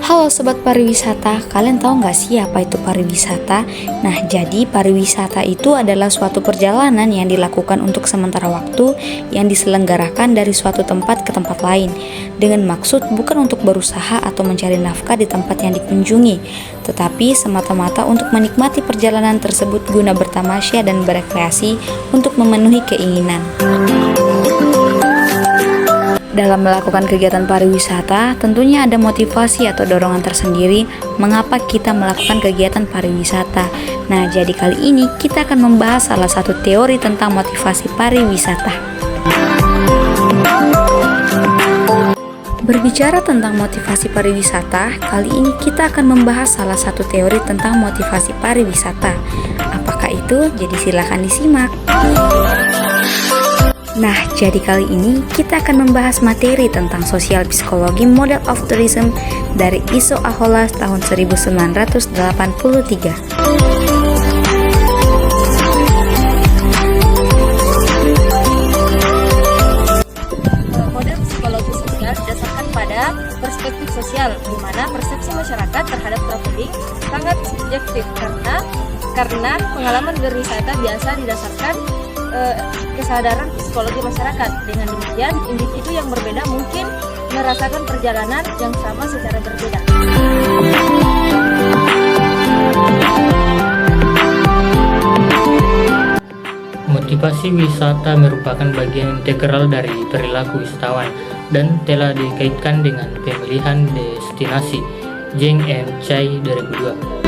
Halo Sobat Pariwisata, kalian tahu nggak sih apa itu pariwisata? Nah, jadi pariwisata itu adalah suatu perjalanan yang dilakukan untuk sementara waktu yang diselenggarakan dari suatu tempat ke tempat lain dengan maksud bukan untuk berusaha atau mencari nafkah di tempat yang dikunjungi, tetapi semata-mata untuk menikmati perjalanan tersebut guna bertamasya dan berekreasi untuk memenuhi keinginan. Dalam melakukan kegiatan pariwisata, tentunya ada motivasi atau dorongan tersendiri mengapa kita melakukan kegiatan pariwisata. Nah, jadi kali ini kita akan membahas salah satu teori tentang motivasi pariwisata. Berbicara tentang motivasi pariwisata, kali ini kita akan membahas salah satu teori tentang motivasi pariwisata. Apakah itu? Jadi silakan disimak. Nah, jadi kali ini kita akan membahas materi tentang sosial psikologi model of tourism dari Iso Ahola tahun 1983. Model psikologi sosial didasarkan pada perspektif sosial, di mana persepsi masyarakat terhadap traveling sangat subjektif karena pengalaman berwisata biasa didasarkan kesadaran psikologi masyarakat. Dengan demikian, individu yang berbeda mungkin merasakan perjalanan yang sama secara berbeda. Motivasi wisata merupakan bagian integral dari perilaku wisatawan dan telah dikaitkan dengan pemilihan destinasi. Zheng M. Chai 2002.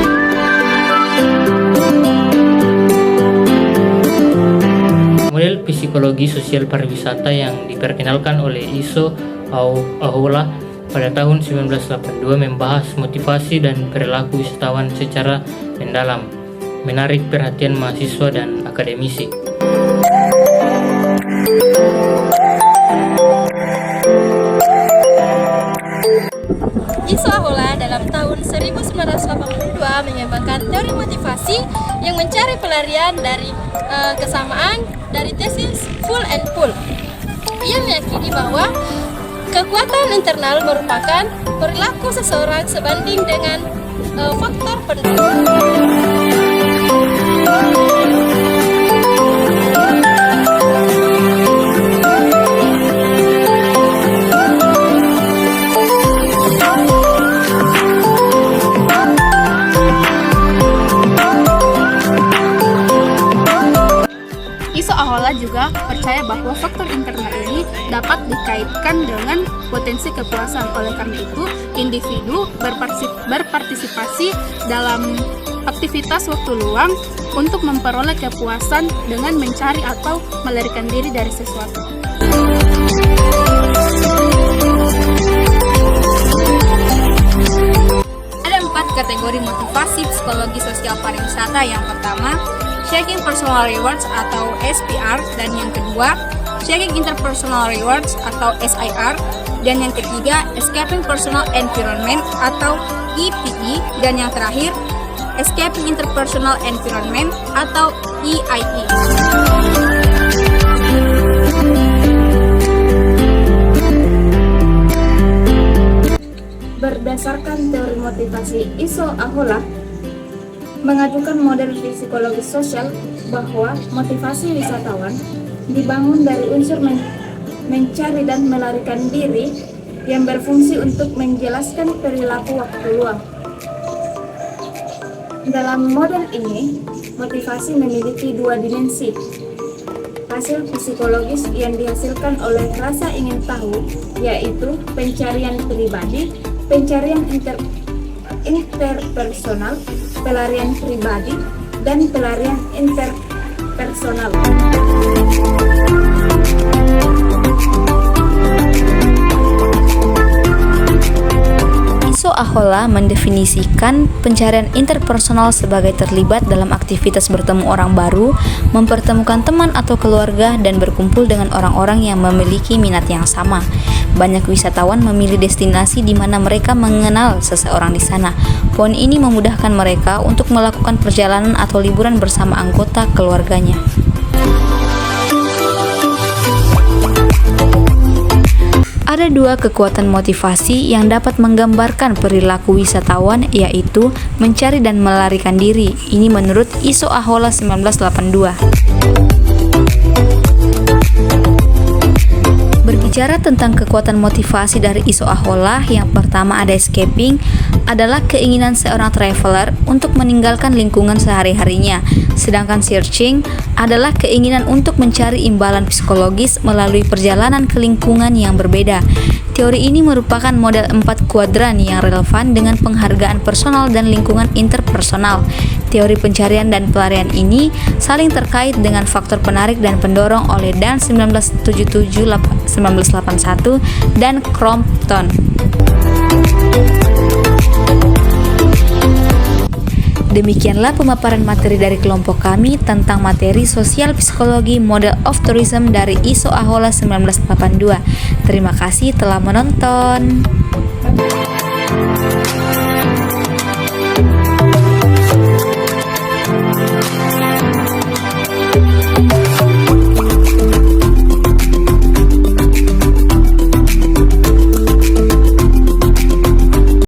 Model psikologi sosial pariwisata yang diperkenalkan oleh Iso Ahola pada tahun 1982 membahas motivasi dan perilaku wisatawan secara mendalam, menarik perhatian mahasiswa dan akademisi. Iso Ahola dalam tahun 1982 mengembangkan teori motivasi yang mencari pelarian dari kesamaan dari tesis full and pull. Ia meyakini bahwa kekuatan internal merupakan perilaku seseorang sebanding dengan faktor pendukung. Juga percaya bahwa faktor internal ini dapat dikaitkan dengan potensi kepuasan. Oleh karena itu, individu berpartisipasi dalam aktivitas waktu luang untuk memperoleh kepuasan dengan mencari atau melarikan diri dari sesuatu. Ada 4 kategori motivasi psikologi sosial pariwisata. Yang pertama, Seeking Personal Rewards atau SPR, dan yang kedua Seeking Interpersonal Rewards atau SIR, dan yang ketiga Escaping Personal Environment atau EPE, dan yang terakhir Escaping Interpersonal Environment atau EIE. Berdasarkan teori motivasi Iso Ahola mengajukan model psikologi sosial bahwa motivasi wisatawan dibangun dari unsur mencari dan melarikan diri yang berfungsi untuk menjelaskan perilaku waktu luang. Dalam model ini, motivasi memiliki 2 dimensi. Hasil psikologis yang dihasilkan oleh rasa ingin tahu, yaitu pencarian pribadi, pencarian interpersonal, pelarian pribadi, dan pelarian interpersonal. Iso Ahola mendefinisikan pencarian interpersonal sebagai terlibat dalam aktivitas bertemu orang baru, mempertemukan teman atau keluarga, dan berkumpul dengan orang-orang yang memiliki minat yang sama. Banyak wisatawan memilih destinasi di mana mereka mengenal seseorang di sana. Poin ini memudahkan mereka untuk melakukan perjalanan atau liburan bersama anggota keluarganya. Ada dua kekuatan motivasi yang dapat menggambarkan perilaku wisatawan, yaitu mencari dan melarikan diri. Ini menurut Iso Ahola 1982. Berbicara tentang kekuatan motivasi dari Iso Ahola, yang pertama ada escaping, adalah keinginan seorang traveler untuk meninggalkan lingkungan sehari-harinya. Sedangkan searching adalah keinginan untuk mencari imbalan psikologis melalui perjalanan ke lingkungan yang berbeda. Teori ini merupakan model 4 kuadran yang relevan dengan penghargaan personal dan lingkungan interpersonal. Teori pencarian dan pelarian ini saling terkait dengan faktor penarik dan pendorong oleh Dan 1981 dan Crompton. Demikianlah pemaparan materi dari kelompok kami tentang materi sosial psikologi model of tourism dari Iso Ahola 1982. Terima kasih telah menonton.